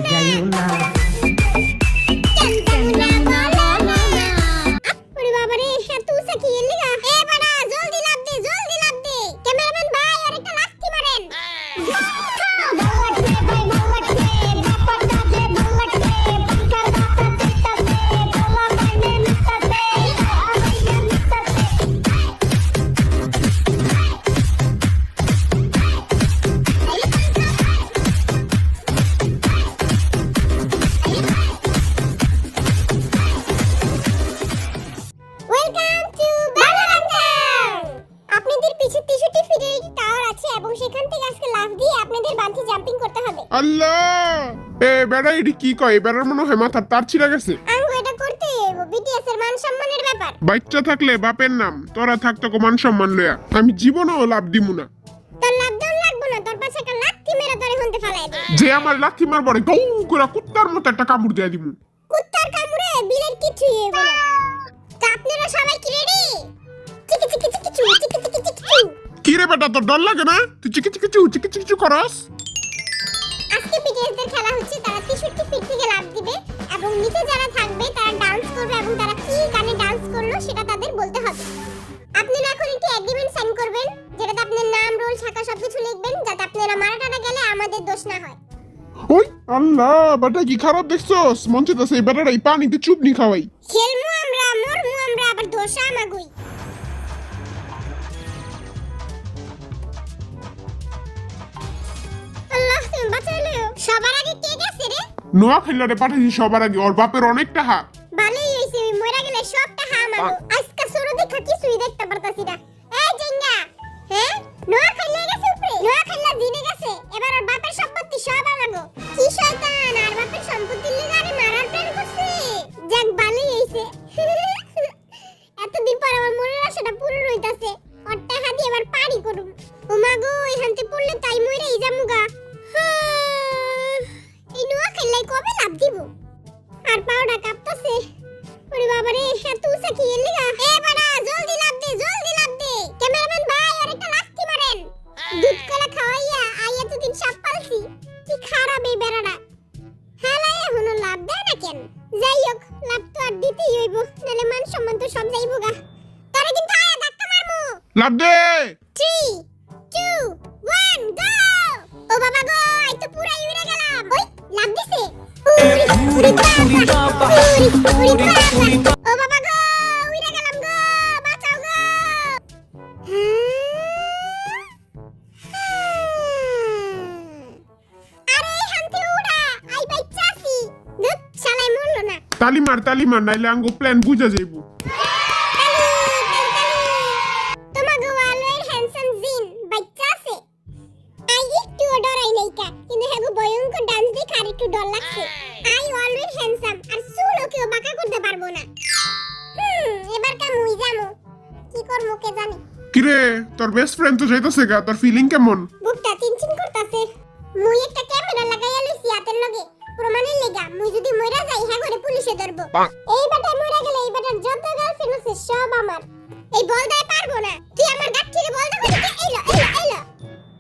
যাইও না ওরে বাবা রে এত উঁচা কি এর লিগা এ বাড়া জলদি লাফ দে ক্যামেরাম্যান ভাই আর একটা লাথি মারেন আল্লাহ এ বেড়া এডি কি কয় বেড়ার মনে হয় মাথার তার ছিঁড়া গেছে আঙ্গু এটা করতে বিটিএস এর মান সম্মানের ব্যাপার বাচ্চা থাকলে বাপের নাম তোরা থাকতো মান সম্মান লয়া আমি জীবনেও লাভ দিমু না তোর লাভ দাও লাগবো না তোর পাশে একটা লাথি মেরে তোরে হন্তে ফেলাই দে যে আমার লাথি মারবরে গৌ করে কুত্তার মতো একটা কামড় দিয়ে দিমু কুত্তার কামড়ে বিলের কিছুই হবে না তো আপনারা সবাই কি রেডি চিকি চিকি চিকি চু চিকি চিকি চিকি চু কি রে বেটা তোর ডর লাগে না তুই চিকি চিকি চু করস আজকে বিটিএসদের খেলা হচ্ছে তারা 63 ফিট থেকে লাফ দিবে এবং নিচে যারা থাকবে তারা ডান্স করবে এবং তারা কি গানে ডান্স করলো সেটা তাদের বলতে হবে আপনারা এখন একটি এগ্রিমেন্ট সাইন করবেন যেটাতে আপনার নাম রোল শাখা সবকিছু লিখবেন যাতে আপনারা মারাটাটা গেলে আমাদের দোষ না হয় ওই আল্লাহ বেটা কি খারাপ দেখছস মন চাইতাছে এই বেটাটা এই পানিতে চুপনি খাওয়াই খেলমু আমরা মরমু আমরা আবার দোষা আমাগুই আল্লাহ তুমি বাঁচাইলো সবার আগে কে গেছে রে নোয়া খেলারে পাঠাইছি সবার আগে ওর বাপের অনেক টাকা ভালোই হইছে ওই মরে গেলে সব টাকা আমাগো আজকে সরো দেখা কিছুই দেখতে পারতাছি না এই জিঙ্গা হ্যাঁ নোয়া খেলা গেছে উপরে নোয়া খেলা জিনে গেছে এবার ওর বাপের সম্পত্তি সব আমাগো কি শয়তান আর বাপের সম্পত্তি লিগারে মারার প্ল্যান করছে যাক ভালোই হইছে এতদিন পর আমার মনের আশাটা পূরণ হইতাছে ওর টাকা দিয়ে এবার পারি করুম ও মাগো এখানতে পড়লে তাই মরেই যামুগা এই নোয়া খেলাই কবে লাভ দিব আর পাউডা কাঁপতাছে ওরে বাবা রে এত উঁচা কি এর লিগা এ বাড়া জলদি লাফ দে ক্যামেরাম্যান ভাই আর একটা লাথি মারেন দুধ কলা খাওয়াইয়া আইয়া তো দিন সাপ পালছি কি খারাপ এই বেড়াটা হেলা এখনো লাভ দেয় না কেন যাই হোক লাভ তো আর দিতেই হইব নালে মান সম্মান তো সব যাইব গা তারে কিন্তু আয়া ধাক্কা মারমু লাভ দে 3 2 1 গো ও বাবা গো আই তো পুরাই উড়ে গেলাম ওই লাভ দিছে ও বাবা গো উড়ে গেলাম গো বাঁচাও গো আরে হানতে উড়া আই বাইচাছি দুধ শালাই মরলো না তালি মার নাইলে আঙ্গো প্ল্যান বুঝা যাইবো তোমাগো ওয়ালের হ্যান্ডসাম জিন বাইচাছে আই একটু ডরাই নাইকা কিন্তু হেগো ভয়ঙ্কর ডান্স দেখে আর একটু ডর লাগছে আই অলওয়েজ হ্যান্ডসাম আর চুলও কেউ বাঁকা করতে পারবো না এবার মুই যামু কি করমু কে জানি কিরে তোর বেস্ট ফ্রেন্ড তো যাইতাছে গা তোর ফিলিং কেমন বুকটা চিনচিন করতাছে মুই একটা ক্যামেরা লাগাইয়া লইছি হাতের লগে প্রমাণের লাগা মুই যদি মইরা যাই হ্যাঁ করে পুলিশে ধরবো এই বেটা মইরা গেলে এই বেটার যত গার্লফ্রেন্ড আছে সব আমার এই বল দেয় পারবো না তুই আমার গাঠিরে বল দা কইতে এলো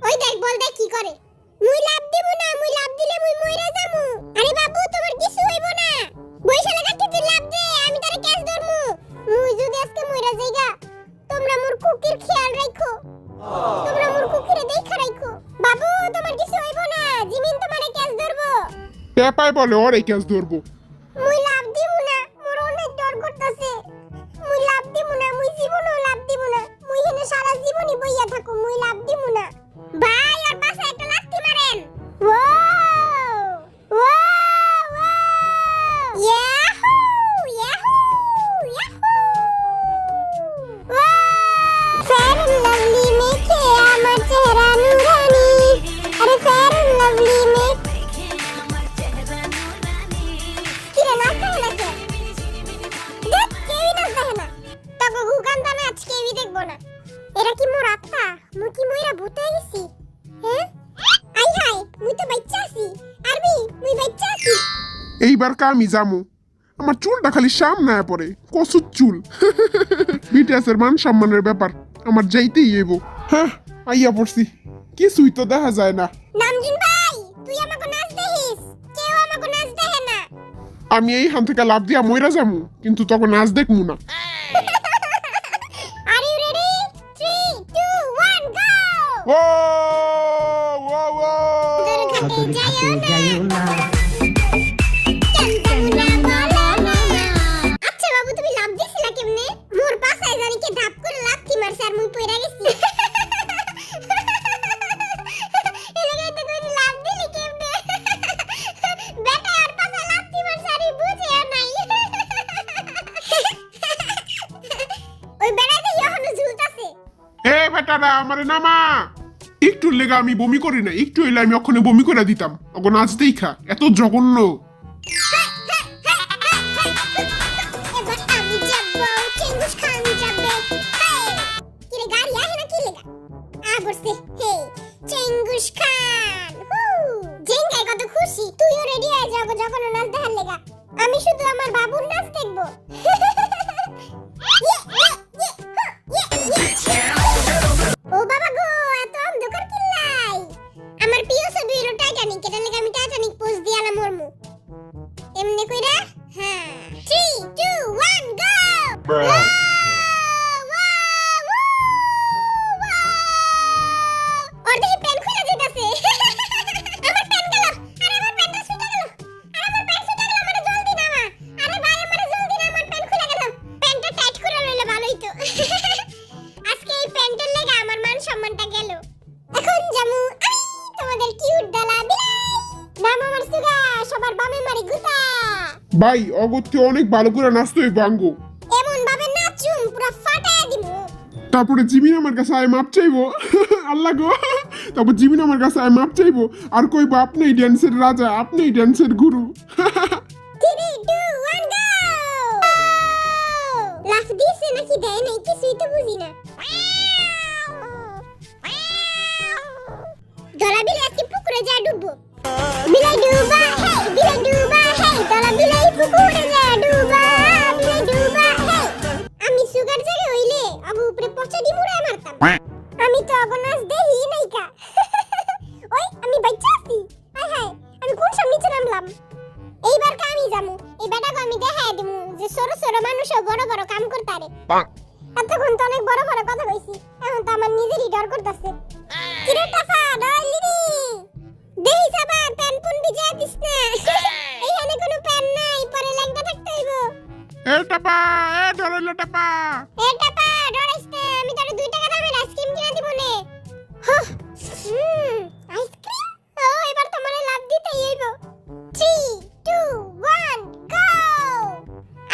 ওই দেখ বল দেয় কি করে মুই লাভ দিব না মুই লাভ দিলে মুই মইরা যামু আরে বাবু তোমার কিছু হইব না বৈশালা গাঠি তুই লাভ দে আমি তারে ক্যাচ ধরমু মুই যদি আজকে মইরা যাইগা তোমরা মোর কুকির খেয়াল রাখো তোমরা মোর কুকিরে দেখা রাখো বাবু তোমার কিছু হইব না জিমিন তোমারে ক্যাচ ধরবো পেপাই বলে ওরে ক্যাচ ধরবো মুই লাভ দিব না মোর অনেক ডর করতেছে মুই লাভ দিব না মুই জীবনও লাভ দিব না মুই হেনে সারা জীবনই বইয়া থাকো মুই লাভ দিব না ভাই আর পাশে একটা লাথি মারেন wow wow yahoo yahoo yahoo Fair and Lovely মেখে আমার চেহারা নুরানি আরে ফেয়ার এন্ড লাভলি মেখে আমার চেহারা নুরানি কিরে নাচতে নাচে দেখ কেউই নাচতে না তখন গুগান্দা নাচ কেউই দেখবো না এরা কি মোর আত্মা মুই কি মইরা ভূত হয়ে গেছি হ্যাঁ আই হাই মুই তো বাচ্চা আছি আরবি মুই বাচ্চা আছি এইবার কামি জামু আমার চুলটা খালি সামনে পড়ে কসুর চুল বিটিএস এর মান সম্মানের ব্যাপার আমার যাইতেই এবো হ্যাঁ আইয়া পড়ছি কিছুই তো দেখা যায় না নামজিন ভাই তুই আমাকে নাচ দেখিস আমি এইখান থেকে লাভ দিয়া মইরা যামু, কিন্তু তখন নাচ দেখমু না। আর ইউ রেডি 3 2 1 গো ও ও ও ঘাটে যাইও না আচ্ছা বাবু তুমি লাভ দিছিলা কেমনে মোর পাছায় জানি কে ধাপ করে লাথি মারছে আর মুই পইরা গেছি এলাকায় তো কই লাভ দিলি কেমনে বেটা আর পাছায় লাথি মারছে আর বুঝে নাই ওই বেড়াতে এখনো ঝুলতাছে এ বেটারা আমারে নামা। একটু লেগা আমি বমি করি না, একটু হইলে আমি ওখানে বমি করে দিতাম। ওগো নাচ দেখা এত জঘন্য। এবার আমি যাবো চেঙ্গুস খান যাবে কিরে গাড়ি আহে না কি লেগা আগরছে হে চেঙ্গুস খান জেঙ্গাই কত খুশি তুইও রেডি হয়ে যাবো যখন ও নাচ দেখার লেগা আমি শুধু আমার বাবুর নাচ দেখবো ও বাবা গো এত অন্ধকার কিল্লাই আমার প্রিয় ছবি হলো টাইটানিক এটা লেগে আমি টাইটানিক পোজ দিয়ালাম মরমু এমনি কইরা হ্যাঁ 3 2 1 গো ওর দেখি প্যান্ট খুলে যেতেছে আমার প্যান্ট গেল আরে আমার প্যান্টটা ছুটে গেল আরে আমার প্যান্ট ছুটে গেল মানে জলদি নামা আরে ভাই আমার জলদি না আমার প্যান্ট খুলে গেল প্যান্টটা টাইট করে রইলে ভালোই তো আজকে এই প্যান্টের লেগে আমার মান সম্মানটা গেল এখন জামু আমি তোমাদের কিউট দালা বিলাই নাম আমার সুগা সবার বামে মারি গুতা ভাই অগত্যে অনেক ভালো করে নাচতে হইব আঙ্গো। এমন ভাবে নাচুম পুরো ফাটায় দিমু তারপরে জিমিন আমার কাছে আয় মাপ চাইবো। আল্লাহ গো। তারপর জিমিন আমার কাছে আয় মাপ চাইবো আর কইবো আপনি ড্যান্সের রাজা, আপনি ড্যান্সের গুরু। 3 2 1 গো লাফ দিছে নাকি দেয় নাই কিছুই তো বুঝি না দলা বিলাই আজকে পুকুরে যা ডুববো বিলাই ডুবা হে বিলাই ডুবা হে দলা বিলাই পুকুরে যা ডুবা বিলাই ডুবা হে আমি সুগার জায়গা হইলে আবু উপরে পচা দি মুড়ায় মারতাম আমি তো অগনাস দেহি নাইকা ওই আমি বাচ্চা আছি হায় হায় আমি কোন সামনে নামলাম এইবার আমি যামু এই বেটাকে আমি দেখাই দিমু যে ছোট ছোট মানুষও বড় বড় কাম করতারে এতক্ষণ তো অনেক বড় বড় কথা কইছি এখন তো আমার নিজেরই ডর করতেছে কিরে টাফা ডরলি রে দেহি সাবা প্যান পুন ভিজা দিস না এইখানে কোনো প্যান নাই পরে ল্যাংটা থাকতে হইব এ টাপা এ ডরাইলো টাপা। এ টাপা ডরাইস না আমি তোরে 2 টাকা দামের আইসক্রিম কিনা দিব নে আইসক্রিম ও এবার তোমারে লাভ দিতেই হইব 3 2 1 গো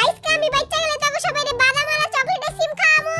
আইসক্রিম আমি বাচ্চা গেলে তো সবাইরে বাদাম আলা চকলেট সিম খাবো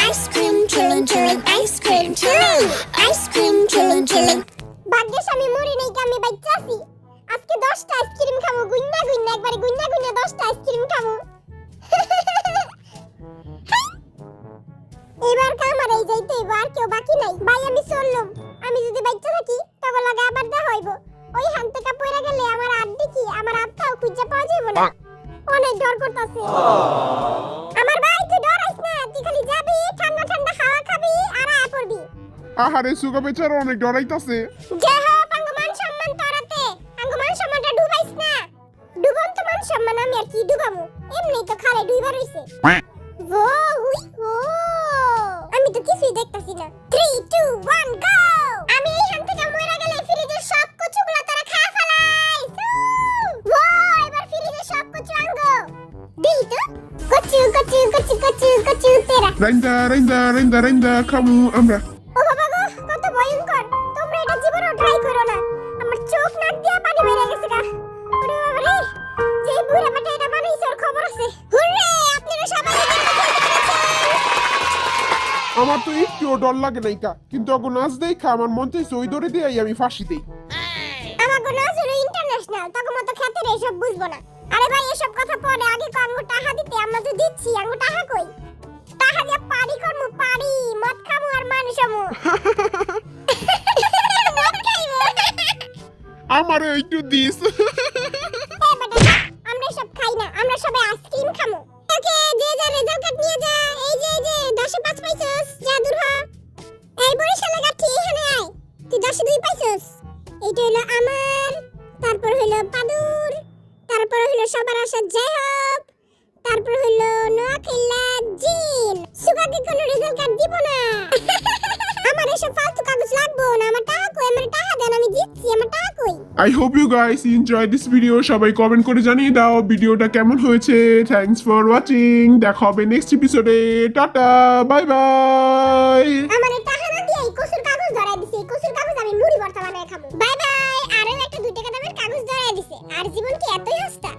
ice cream chilling chilling ice cream chilling ice cream chilling chilling ভাগ্যিস আমি মরি নাই আমি বাচ্চা আছি আজকে 10টা আইসক্রিম খাবো গুন্না গুন্না একবারে গুন্না গুন্না 10টা আইসক্রিম খাবো এবার কামার এই যাইতে আর কেউ বাকি নাই ভাই আমি চললাম আমি যদি বাচ্চা থাকি তখন লাগা আবার দেখা হইব ওই হান থেকে পড়ে গেলে আমার আড্ডি কি আমার আত্মাও খুঁজে পাওয়া যাবে না অনেক ডর করতেছে আমার ভাই তুই ডরাইস না তুই খালি যাবি ঠান্ডা ঠান্ডা খাওয়া খাবি আর আয়া পড়বি আহারে সুগা বেচারা অনেক ডরাইতাছে। জয় হোক মান সম্মান তোরাতে মান সম্মানটা ডুবাইস না ডুবাম তো মান সম্মান আমি আর কি ডুবামু এমনি তো খালে ডুইবা রইছে ও হুই ও আমি তো কিছুই দেখতাছি না 3 2 1 গো আমি এইখান থেকে মরে গেলে ফ্রিজের সব কচুগুলো তোরা খা ফেলাইস ও এবার ফ্রিজের সব কচু আঙ্গো দেই তো কচু কচু কচু কচু কচু তেরা রাইন্দা রাইন্দা রাইন্দা রাইন্দা খামু আমরা। ও বাবা গো কত ভয়ঙ্কর তোমরা এটা জীবনেও ট্রাই করো না আমার চোখ নাক দিয়া পানি বেরিয়ে গেছে গা ওরে বাবা রে যে বুড়া বেটা এটা বানাইছে ওর খবর আছে হুররে আপনারা সবাই আমার তো একটুও ডর লাগে নাইকা, কিন্তু ওগো নাচ দেখা আমার মন চাইছে ওই দরে দিয়ে আমি ফাঁসি দেই। আমাগো নাচ হলো ইন্টারন্যাশনাল তখন মতো খেতে রে সব বুঝবো না আরে ভাই এসব কথা পরে আগে কো আঙ্গু টাকা দিতে আমরা তো দিচ্ছি আঙ্গু টাকা কই টাকা দিয়া পারি করমু পারি মদ খামু আর মানুষ আমু মদ খাইবো আমারে একটু দিস। আমরা সব খাই না আমরা সবাই আইসক্রিম খামু ওকে যে যা রেজাল্ট কার্ড নিয়ে যা এই যে 10 এ 5 পাইছস যা দূর হ এই বরিশালে গাঠি এখানে আয় তুই 10 এ 2 পাইছস এইটা হলো আমার সবার আশা জয় হোক। তারপর হলো নোয়াখাইলা জিন সুগাকে কোনো রেজাল্ট কার্ড দিব না। আমার এসব ফালতু কাগজ লাগবো না, আমার টাকা কই, আমার টাকা দেন, আমি দিচ্ছি, আমার টাকা কই। I hope you guys enjoy this video. সবাই কমেন্ট করে জানিয়ে দাও ভিডিওটা কেমন হয়েছে। Thanks for watching. দেখা হবে নেক্সট এপিসোডে। Tata, bye bye. আমার টাকা না দিয়ে এই কসুর কাগজ ধরাই দিছে, এই কসুর কাগজ আমি মুড়ি ভর্তা বানায় খাবো। Bye bye. আরো একটা 2 টাকা দামের কাগজ ধরাই দিছে। আর জীবন কি এতই সস্তা?